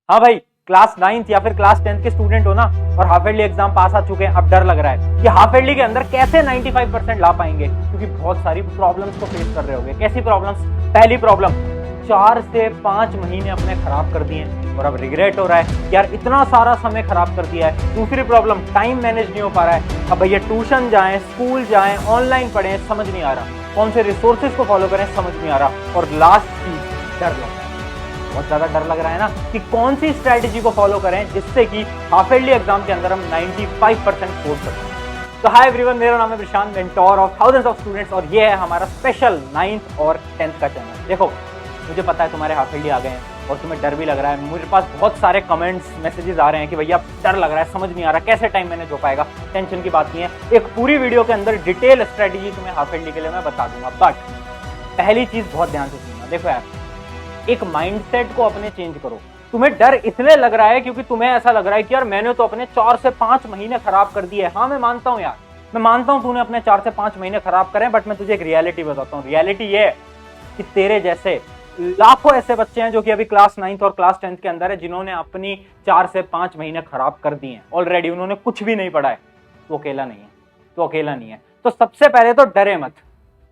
हाँ भाई, class 9th या फिर क्लास 10th के स्टूडेंट हो ना और हाफ ईयरली एग्जाम पास आ चुके हैं, अब डर लग रहा है कि हाफ ईयरली के अंदर कैसे 95% ला पाएंगे, क्योंकि बहुत सारी प्रॉब्लम्स को फेस कर रहे होंगे। कैसी प्रॉब्लम्स? पहली प्रॉब्लम, 4 से 5 महीने अपने खराब कर दिए और अब रिग्रेट हो रहा है यार इतना सारा समय खराब कर दिया है। दूसरी प्रॉब्लम, टाइम मैनेज नहीं हो पा रहा है। अब भैया ट्यूशन जाएं, स्कूल जाएं, ऑनलाइन पढ़ें, समझ नहीं आ रहा, कौन से रिसोर्सेज को फॉलो करें समझ नहीं आ रहा। और लास्ट चीज, डर लग रहा है, बहुत ज्यादा डर लग रहा है ना कि कौन सी स्ट्रेटेजी को फॉलो करें जिससे कि हाफ ईयरली एग्जाम के अंदर हम 95% स्कोर कर सकें। तो हाय एवरीवन, मेरा नाम है Prashant, mentor of thousands of students, और ये है हमारा स्पेशल 9th और 10th का चैनल। देखो, मुझे पता है तुम्हारे हाफ ईयरली आ गए हैं और तुम्हें डर भी लग रहा है। मेरे पास बहुत सारे कमेंट्स, मैसेजेस आ रहे हैं कि भैया डर लग रहा है, समझ नहीं आ रहा कैसे टाइम मैनेज हो पाएगा। टेंशन की बात नहीं है, एक पूरी वीडियो के अंदर डिटेल स्ट्रेटेजी तुम्हें हाफ ईयरली के लिए मैं बता दूंगा। बट पहली चीज बहुत ध्यान से सुनना। देखो यार, एक माइंडसेट को अपने चेंज करो। तुम्हें डर इसलिए लग रहा है क्योंकि तुम्हें ऐसा लग रहा है कि यार मैंने तो अपने 4 से 5 महीने खराब कर दिए। हाँ, मैं मानता हूं यार, मैं मानता हूं तूने अपने 4 से 5 महीने खराब करे, बट मैं तुझे एक रियलिटी बताता हूं। रियलिटी ये है कि तेरे जैसे लाखों ऐसे बच्चे हैं जो कि अभी क्लास 9th और क्लास 10th के अंदर है, जिन्होंने अपनी 4 से 5 महीने खराब कर दिए हैं ऑलरेडी। उन्होंने कुछ भी नहीं पढ़ा है। तो अकेला नहीं है, तो अकेला नहीं है। तो सबसे पहले तो डरे मत।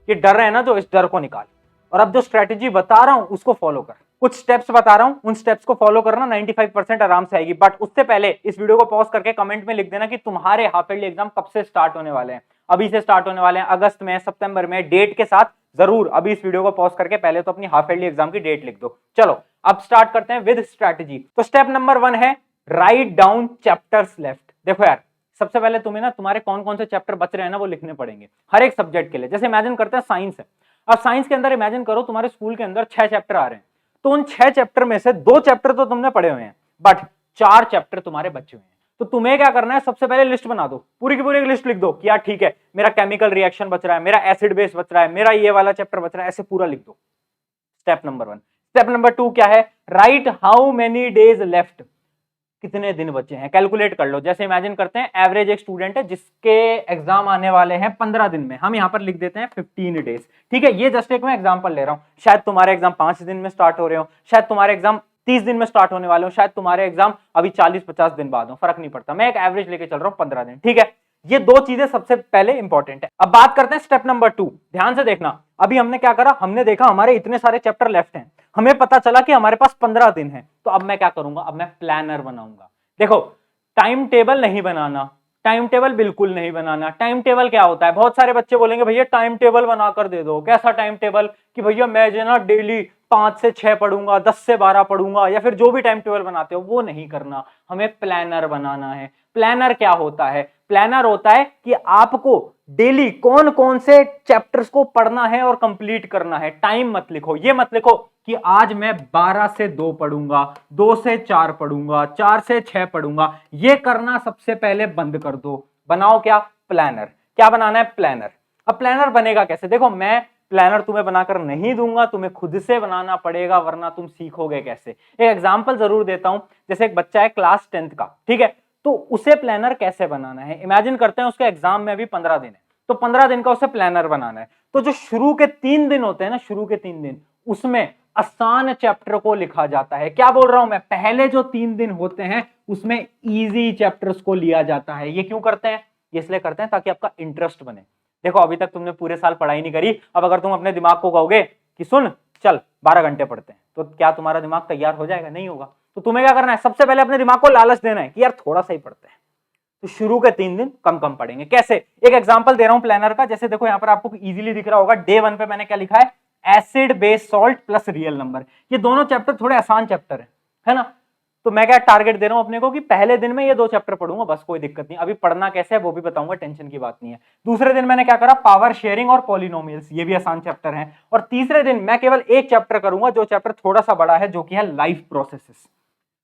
ये डर है ना, जो इस डर को निकाल, और अब जो स्ट्रेटेजी बता रहा हूं उसको फॉलो कर। कुछ स्टेप्स बता रहा हूं, उन स्टेप्स को फॉलो करना, 95% आराम से आएगी। बट उससे पहले इस वीडियो को पॉज करके कमेंट में लिख देना कि तुम्हारे हाफ ईयरली एग्जाम कब से स्टार्ट होने वाले हैं। अभी से स्टार्ट होने वाले हैं, अगस्त में, सितंबर में, डेट के साथ जरूर। अभी इस वीडियो को पॉज करके पहले तो अपनी हाफ ईयरली एग्जाम की डेट लिख दो। चलो अब स्टार्ट करते हैं विद स्ट्रेटेजी। तो स्टेप नंबर 1 है राइट डाउन चैप्टर्स लेफ्ट। देखो यार, सबसे पहले तुम्हें ना तुम्हारे कौन कौन से चैप्टर बच रहे हैं ना वो लिखने पड़ेंगे हर एक सब्जेक्ट के लिए। जैसे इमेजिन करते हैं साइंस है, अब साइंस के अंदर इमेजिन करो तुम्हारे स्कूल के अंदर 6 चैप्टर आ रहे हैं, तो उन 6 चैप्टर में से 2 चैप्टर तो तुमने पढ़े हुए हैं, बट 4 चैप्टर तुम्हारे बचे हुए हैं। तो तुम्हें क्या करना है, सबसे पहले लिस्ट बना दो, पूरी की पूरी एक लिस्ट लिख दो कि यार ठीक है, मेरा केमिकल रिएक्शन बच रहा है, मेरा एसिड बेस बच रहा है, मेरा ये वाला चैप्टर बच रहा है, ऐसे पूरा लिख दो। Step number 1। स्टेप नंबर 2 क्या है? Right how many days left. कितने दिन बचे हैं कैलकुलेट कर लो। जैसे इमेजिन करते हैं एवरेज एक स्टूडेंट है जिसके एग्जाम आने वाले हैं 15 दिन में, हम यहां पर लिख देते हैं 15 डेज। ठीक है, ये जस्ट एक मैं एग्जांपल ले रहा हूं। शायद तुम्हारे एग्जाम 5 दिन में स्टार्ट हो रहे हो, शायद तुम्हारे एग्जाम 30 दिन में स्टार्ट होने वाले हो, शायद तुम्हारे एग्जाम अभी 40-50 दिन बाद हो, फर्क नहीं पड़ता। मैं एक एवरेज लेके चल रहा हूं 15 दिन। ठीक है, ये 2 चीजें सबसे पहले इंपॉर्टेंट है। अब बात करते हैं स्टेप नंबर 2। ध्यान से देखना, अभी हमने क्या करा, हमने देखा हमारे इतने सारे चैप्टर लेफ्ट हैं, हमें पता चला कि हमारे पास 15 दिन है। तो अब मैं क्या करूंगा, अब मैं प्लानर बनाऊंगा। देखो, टाइम टेबल नहीं बनाना, टाइम टेबल बिल्कुल नहीं बनाना। टाइम टेबल क्या होता है? बहुत सारे बच्चे बोलेंगे भैया टाइम टेबल बनाकर दे दो। कैसा टाइम टेबल? कि भैया मैं जो ना डेली 5 से 6 पढ़ूंगा, 10 से 12 पढ़ूंगा, या फिर जो भी टाइम टेबल बनाते हो वो नहीं करना। हमें प्लानर बनाना है। प्लानर क्या होता है? प्लानर होता है कि आपको डेली कौन कौन से चैप्टर्स को पढ़ना है और कंप्लीट करना है। टाइम मत लिखो, ये मत लिखो कि आज मैं 12 से 2 पढ़ूंगा, 2 से 4 पढ़ूंगा, 4 से 6 पढ़ूंगा। ये करना सबसे पहले बंद कर दो। बनाओ क्या? प्लानर। क्या बनाना है? प्लानर। अब प्लानर बनेगा कैसे? देखो, मैं प्लानर तुम्हें बनाकर नहीं दूंगा, तुम्हें खुद से बनाना पड़ेगा, वरना तुम सीखोगे कैसे। एक एग्जांपल जरूर देता हूं। जैसे एक बच्चा है क्लास 10th का, ठीक है, तो उसे प्लानर कैसे बनाना है? इमेजिन करते हैं उसके एग्जाम में अभी 15 दिन है, तो 15 दिन का उसे प्लानर बनाना है। तो जो शुरू के 3 दिन होते हैं ना, शुरू के 3 दिन, उसमें आसान चैप्टर को लिखा जाता है। क्या बोल रहा हूं मैं? पहले जो 3 दिन होते हैं उसमें इजी चैप्टर्स को लिया जाता है। ये क्यों करते हैं? ये इसलिए करते हैं ताकि आपका इंटरेस्ट बने। देखो, अभी तक तुमने पूरे साल पढ़ाई नहीं करी, अब अगर तुम अपने दिमाग को कहोगे कि सुन चल 12 घंटे पढ़ते हैं, तो क्या तुम्हारा दिमाग तैयार हो जाएगा? नहीं होगा। तो तुम्हें क्या करना है? सबसे पहले अपने दिमाग को लालच देना है कि यार थोड़ा सा ही पढ़ते हैं, तो शुरू के 3 दिन कम कम पढ़ेंगे। कैसे? एक एग्जांपल दे रहा हूं प्लानर का। जैसे देखो, यहां पर आपको इजीली दिख रहा होगा, डे 1 पे मैंने क्या लिखा है? Acid base salt plus real number. ये दोनों चैप्टर थोड़े आसान चैप्टर है ना। तो मैं क्या टारगेट दे रहा हूं अपने को कि पहले दिन में ये 2 चैप्टर पढ़ूंगा, बस, कोई दिक्कत नहीं। अभी पढ़ना कैसे है वो भी बताऊंगा, टेंशन की बात नहीं है। दूसरे दिन मैंने क्या करा? पावर शेयरिंग और पॉलिनोमियल्स, ये भी आसान चैप्टर है। और तीसरे दिन मैं केवल एक चैप्टर करूंगा, जो चैप्टर थोड़ा सा बड़ा है, जो कि है लाइफ प्रोसेसेस।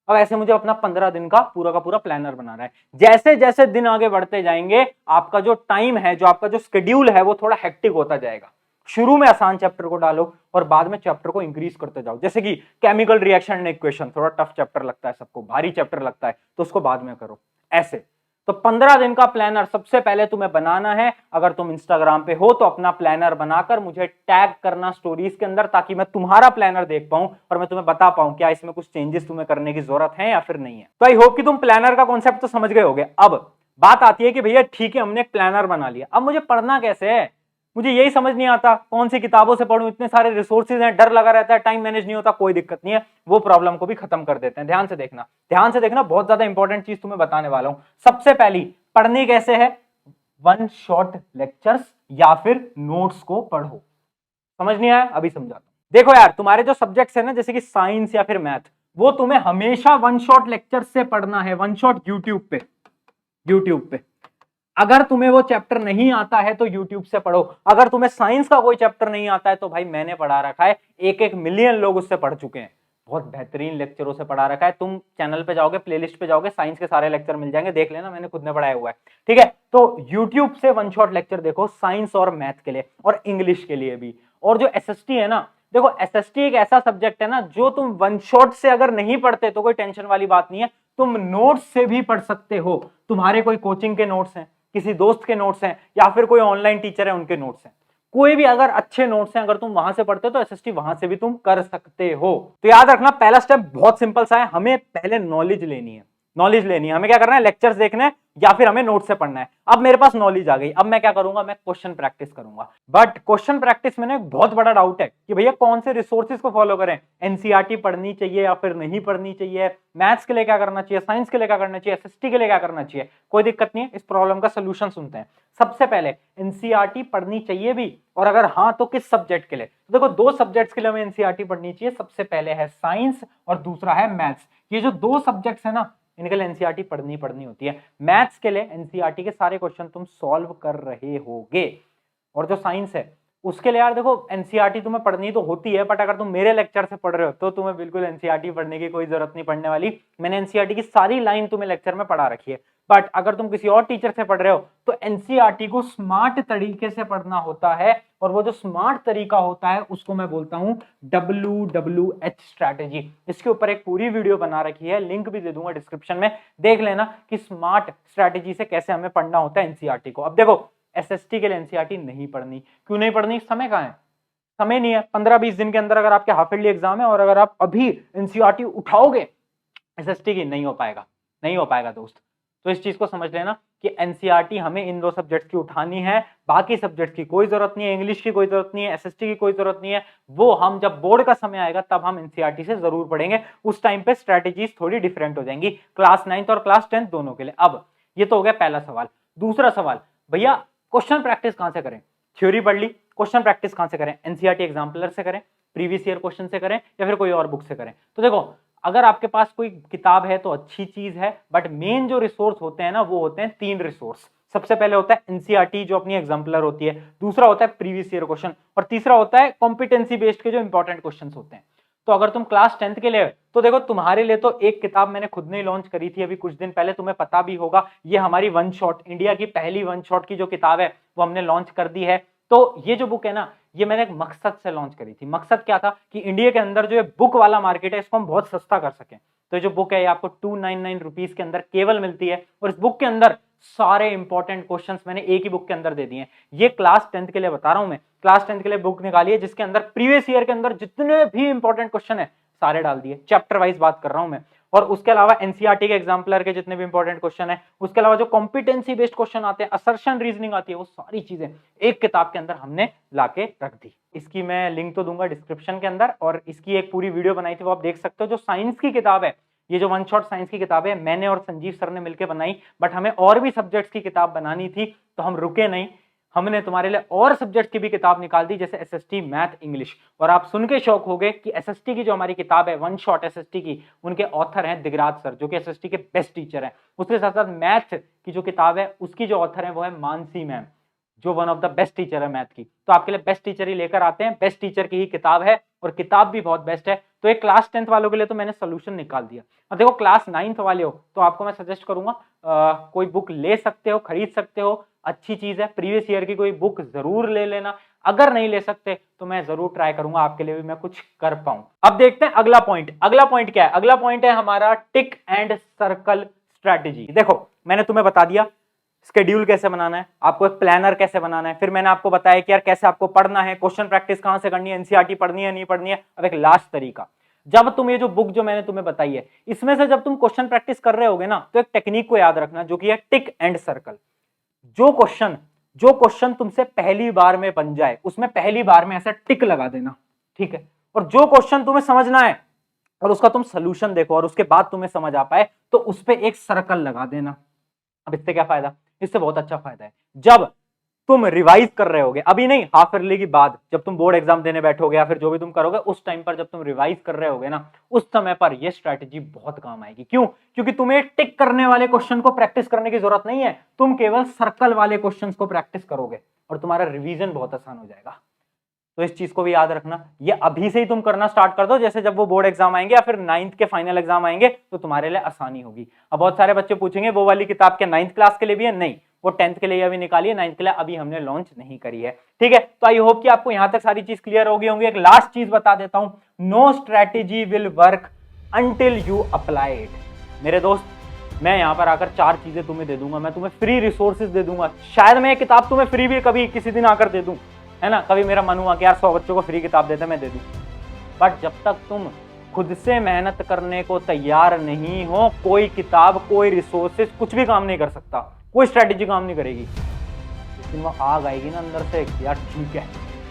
अब ऐसे मुझे अपना 15 दिन का पूरा प्लानर बनाना है। जैसे जैसे दिन आगे बढ़ते जाएंगे, आपका जो टाइम है, जो आपका जो शेड्यूल है, वो थोड़ा हेक्टिक होता जाएगा। शुरू में आसान चैप्टर को डालो और बाद में चैप्टर को इंक्रीज करते जाओ। जैसे कि केमिकल रिएक्शन एंड इक्वेशन, थोड़ा टफ चैप्टर लगता है सबको, भारी चैप्टर लगता है, तो उसको बाद में करो। ऐसे तो 15 दिन का प्लानर सबसे पहले तुम्हें बनाना है। अगर तुम इंस्टाग्राम पे हो तो अपना प्लानर बनाकर मुझे टैग करना स्टोरीज के अंदर, ताकि मैं तुम्हारा प्लानर देख पाऊं और मैं तुम्हें बता पाऊं क्या इसमें कुछ चेंजेस तुम्हें करने की जरूरत है या फिर नहीं है। तो आई होप कि तुम प्लानर का कॉन्सेप्ट तो समझ गए होगे। अब बात आती है कि भैया ठीक है, हमने एक प्लानर बना लिया, अब मुझे पढ़ना कैसे है, मुझे यही समझ नहीं आता कौन सी किताबों से पढूं, इतने सारे रिसोर्सेज हैं, डर लगा रहता है, टाइम मैनेज नहीं होता। कोई दिक्कत नहीं है, वो प्रॉब्लम को भी खत्म कर देते हैं। ध्यान से देखना, ध्यान से देखना, बहुत ज्यादा इंपॉर्टेंट चीज तुम्हें बताने वाला हूं। सबसे पहली पढ़नी कैसे है, वन शॉट लेक्चर्स या फिर नोट्स को पढ़ो। समझ नहीं आया, अभी समझाता हूं। देखो यार, तुम्हारे जो सब्जेक्ट्स है ना, जैसे कि साइंस या फिर मैथ, वो तुम्हें हमेशा वन शॉट लेक्चर से पढ़ना है। वन शॉट यूट्यूब पे, यूट्यूब पे। अगर तुम्हें वो चैप्टर नहीं आता है तो यूट्यूब से पढ़ो। अगर तुम्हें साइंस का कोई चैप्टर नहीं आता है तो भाई मैंने पढ़ा रखा है, 1-1 मिलियन लोग उससे पढ़ चुके हैं, बहुत बेहतरीन लेक्चरों से पढ़ा रखा है। तुम चैनल पे जाओगे, प्लेलिस्ट पे जाओगे, साइंस के सारे लेक्चर मिल जाएंगे, देख लेना, मैंने खुद ने पढ़ाया हुआ है। ठीक है, तो यूट्यूब से वन शॉट लेक्चर देखो, साइंस और मैथ के लिए और इंग्लिश के लिए भी। और जो एसएसटी है ना, देखो एसएसटी एक ऐसा सब्जेक्ट है ना, जो तुम वन शॉट से अगर नहीं पढ़ते तो कोई टेंशन वाली बात नहीं है, तुम नोट्स से भी पढ़ सकते हो। तुम्हारे कोई कोचिंग के नोट्स हैं, किसी दोस्त के नोट्स हैं, या फिर कोई ऑनलाइन टीचर है उनके नोट्स हैं, कोई भी अगर अच्छे नोट्स हैं, अगर तुम वहां से पढ़ते हो तो एसएसटी वहां से भी तुम कर सकते हो। तो याद रखना, पहला स्टेप बहुत सिंपल सा है, हमें पहले नॉलेज लेनी है। नॉलेज लेनी है, हमें क्या करना है, लेक्चर्स देखने हैं या फिर हमें नोट से पढ़ना है। अब मेरे पास नॉलेज आ गई, अब मैं क्या करूंगा, मैं क्वेश्चन प्रैक्टिस करूंगा। बट क्वेश्चन प्रैक्टिस में एक बहुत बड़ा डाउट है कि भैया कौन से रिसोर्सेज को फॉलो करें, एनसीईआरटी पढ़नी चाहिए या फिर नहीं पढ़नी चाहिए, मैथ्स के लिए क्या करना चाहिए, साइंस के लिए क्या करना चाहिए, एसएसटी के लिए क्या करना चाहिए। कोई दिक्कत नहीं है, इस प्रॉब्लम का सोल्यूशन सुनते हैं। सबसे पहले एनसीईआरटी पढ़नी चाहिए भी, और अगर हाँ तो किस सब्जेक्ट के लिए। तो देखो, 2 सब्जेक्ट्स के लिए हमें एनसीईआरटी पढ़नी चाहिए। सबसे पहले है साइंस और दूसरा है मैथ्स। ये जो 2 सब्जेक्ट्स है ना, इनके लिए एनसीईआरटी पढ़नी होती है। मैथ्स के लिए एनसीईआरटी के सारे क्वेश्चन तुम सॉल्व कर रहे होगे, और जो साइंस है उसके लिए यार देखो, एनसीईआरटी तुम्हें पढ़नी तो होती है, बट अगर तुम मेरे लेक्चर से पढ़ रहे हो तो तुम्हें बिल्कुल एनसीईआरटी पढ़ने की कोई जरूरत नहीं पड़ने वाली। मैंने एनसीईआरटी की सारी लाइन तुम्हें लेक्चर में पढ़ा रखी है। बट अगर तुम किसी और टीचर से पढ़ रहे हो तो एनसीईआरटी को स्मार्ट तरीके से पढ़ना होता है, और वो जो स्मार्ट तरीका होता है उसको मैं बोलता हूं WWH स्ट्रैटेजी। इसके ऊपर एक पूरी वीडियो बना रखी है, लिंक भी दे दूंगा डिस्क्रिप्शन में, देख लेना कि स्मार्ट स्ट्रैटेजी से कैसे हमें पढ़ना होता है एनसीईआरटी को। अब देखो, एसएसटी के लिए एनसीईआरटी नहीं पढ़नी, क्यों नहीं पढ़नी, समय कहां है, समय नहीं है। 15-20 दिन के अंदर अगर आपके हाफ ईयरली एग्जाम है और अगर आप अभी एनसीईआरटी उठाओगे एसएसटी की, नहीं हो पाएगा, नहीं हो पाएगा दोस्त। तो इस चीज को समझ लेना कि एनसीईआरटी हमें इन 2 सब्जेक्ट्स की उठानी है, बाकी सब्जेक्ट की कोई जरूरत नहीं है, इंग्लिश की कोई जरूरत नहीं है, एसएसटी की कोई जरूरत नहीं है। वो हम जब बोर्ड का समय आएगा तब हम एनसीईआरटी से जरूर पढ़ेंगे, उस टाइम पे स्ट्रेटेजीज थोड़ी डिफरेंट हो जाएंगी, क्लास 9th और क्लास 10th दोनों के लिए। अब ये तो हो गया पहला सवाल। दूसरा सवाल, भैया क्वेश्चन प्रैक्टिस कहां से करें, थ्योरी पढ़ ली, क्वेश्चन प्रैक्टिस कहां से करें, एनसीईआरटी एग्जाम्पलर से करें, प्रीवियस ईयर क्वेश्चन से करें, या फिर कोई और बुक से करें। तो देखो, अगर आपके पास कोई किताब है तो अच्छी चीज है, बट मेन जो रिसोर्स होते हैं ना, वो होते हैं 3 रिसोर्स। सबसे पहले होता है एनसीईआरटी जो अपनी एग्जाम्पलर होती है, दूसरा होता है प्रीवियस ईयर क्वेश्चन, और तीसरा होता है कॉम्पिटेंसी बेस्ड के जो इंपॉर्टेंट क्वेश्चंस होते हैं। तो अगर तुम क्लास 10th के लिए, तो देखो तुम्हारे लिए तो एक किताब मैंने खुद ने लॉन्च करी थी अभी कुछ दिन पहले, तुम्हें पता भी होगा, ये हमारी वन शॉट, इंडिया की पहली वन शॉट की जो किताब है वो हमने लॉन्च कर दी है। तो ये जो बुक है ना, ये मैंने एक मकसद से लॉन्च करी थी। मकसद क्या था कि इंडिया के अंदर जो बुक वाला मार्केट है इसको हम बहुत सस्ता कर सकें। तो ये जो बुक है ये आपको 299 रुपीज के अंदर केवल मिलती है, और इस बुक के अंदर सारे इंपॉर्टेंट क्वेश्चंस मैंने एक ही बुक के अंदर दे दिए हैं। ये क्लास 10th के लिए बता रहा हूं मैं, क्लास 10th के लिए बुक निकाली है जिसके अंदर प्रीवियस ईयर के अंदर जितने भी इंपॉर्टेंट क्वेश्चन है सारे डाल दिए, चैप्टर वाइज बात कर रहा हूं मैं। और उसके अलावा एनसीईआरटी के एग्जाम्पलर के जितने भी इंपॉर्टेंट क्वेश्चन है, उसके अलावा जो कॉम्पिटेंसी बेस्ड क्वेश्चन आते हैं, असर्शन रीजनिंग आती है, वो सारी चीजें एक किताब के अंदर हमने लाके रख दी। इसकी मैं लिंक तो दूंगा डिस्क्रिप्शन के अंदर, और इसकी एक पूरी वीडियो बनाई थी वो आप देख सकते हो। जो साइंस की किताब है, ये जो वन शॉट साइंस की किताब है, मैंने और संजीव सर ने मिलकर बनाई, बट हमें और भी सब्जेक्ट्स की किताब बनानी थी तो हम रुके नहीं, हमने तुम्हारे लिए और सब्जेक्ट की भी किताब निकाल दी, जैसे एसएसटी, मैथ, इंग्लिश। और आप सुन के शौक हो गए कि एसएसटी की जो हमारी किताब है वन शॉट एसएसटी की, उनके ऑथर हैं दिगराज सर, जो कि एसएसटी के बेस्ट टीचर हैं। उसके साथ साथ मैथ की जो किताब है उसकी जो ऑथर है वो है मानसी मैम, जो one of the best teacher है मैथ की। तो आपके लिए बेस्ट टीचर ही लेकर आते हैं, बेस्ट टीचर की ही किताब है, और किताब भी बहुत बेस्ट है। तो एक क्लास 10th वालों के लिए तो मैंने सोल्यूशन निकाल दिया। अब देखो, क्लास 9th वाले हो तो आपको मैं सजेस्ट करूंगा कोई बुक ले सकते हो, खरीद सकते हो, अच्छी चीज है। प्रीवियस ईयर की कोई बुक जरूर ले लेना, अगर नहीं ले सकते तो मैं जरूर ट्राई करूंगा आपके लिए भी मैं कुछ कर पाऊं। अब देखते हैं अगला पॉइंट। अगला पॉइंट क्या है, अगला पॉइंट है हमारा टिक एंड सर्कल स्ट्रैटेजी। देखो मैंने तुम्हें बता दिया स्केड्यूल कैसे बनाना है, आपको एक प्लानर कैसे बनाना है, फिर मैंने आपको बताया कि यार कैसे आपको पढ़ना है, क्वेश्चन प्रैक्टिस कहां से करनी है, एनसीईआरटी पढ़नी है नहीं पढ़नी है। अब एक लास्ट तरीका, जब तुम ये जो बुक जो मैंने तुम्हें बताई है इसमें से जब तुम क्वेश्चन प्रैक्टिस कर रहे होगे ना, तो एक टेक्निक को याद रखना जो कि है टिक एंड सर्कल। जो क्वेश्चन तुमसे पहली बार में बन जाए उसमें पहली बार में ऐसा टिक लगा देना, ठीक है। और जो क्वेश्चन तुम्हें समझना है और उसका तुम सोल्यूशन देखो और उसके बाद तुम्हें समझ आ पाए तो उस पर एक सर्कल लगा देना। अब इससे क्या फायदा, इससे बहुत अच्छा फायदा है। जब तुम रिवाइज कर रहे होगे, अभी नहीं, हाफ ईयरली के बाद जब तुम बोर्ड एग्जाम देने बैठोगे या फिर जो भी तुम करोगे उस टाइम पर जब तुम रिवाइज कर रहे होगे ना, उस समय पर यह स्ट्रैटेजी बहुत काम आएगी। क्यों? क्योंकि तुम्हें टिक करने वाले क्वेश्चन को प्रैक्टिस करने की जरूरत नहीं है, तुम केवल सर्कल वाले क्वेश्चन को प्रैक्टिस करोगे और तुम्हारा रिवीजन बहुत आसान हो जाएगा। तो इस चीज को भी याद रखना, ये अभी से ही तुम करना स्टार्ट कर दो, जैसे जब वो बोर्ड एग्जाम आएंगे या फिर 9th के फाइनल एग्जाम आएंगे तो तुम्हारे लिए आसानी होगी। अब बहुत सारे बच्चे पूछेंगे वो वाली किताब के 9th क्लास के लिए भी है? नहीं, वो 10th के लिए अभी निकाली है, 9th के लिए अभी हमने लॉन्च नहीं करी है, ठीक है। तो आई होप कि आपको यहां तक सारी चीज क्लियर होगी होंगी। एक लास्ट चीज बता देता हूं, no strategy will work until you apply it. मेरे दोस्त मैं यहां पर आकर 4 चीजें तुम्हें दे दूंगा, मैं तुम्हें फ्री रिसोर्सेज दे दूंगा, शायद मैं एक किताब तुम्हें फ्री भी कभी किसी दिन आकर दे दूं, है ना, कभी मेरा मन हुआ कि यार 100 बच्चों को फ्री किताब देते मैं दे दूं। बट जब तक तुम खुद से मेहनत करने को तैयार नहीं हो, कोई किताब, कोई रिसोर्सेज, कुछ भी काम नहीं कर सकता, कोई स्ट्रैटेजी काम नहीं करेगी। लेकिन वो आग आएगी ना अंदर से, यार ठीक है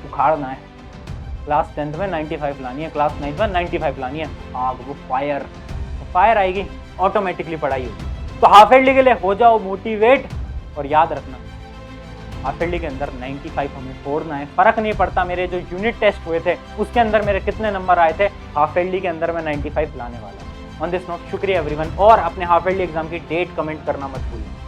उखाड़ना है, क्लास 10th में 95 लानी है, क्लास 9th में 95 लानी है, आग, वो फायर आएगी, ऑटोमेटिकली पढ़ाई होगी। तो हाफ ईयरली के लिए हो जाओ मोटिवेट और याद रखना हाफ ईयरली के अंदर 95 हमें फोड़ना है। फर्क नहीं पड़ता मेरे जो यूनिट टेस्ट हुए थे उसके अंदर मेरे कितने नंबर आए थे, हाफ ईयरली के अंदर मैं 95 लाने वाला हूं। ऑन दिस नोट शुक्रिया एवरीवन, और अपने हाफ ईयरली एग्जाम की डेट कमेंट करना मत भूलिए।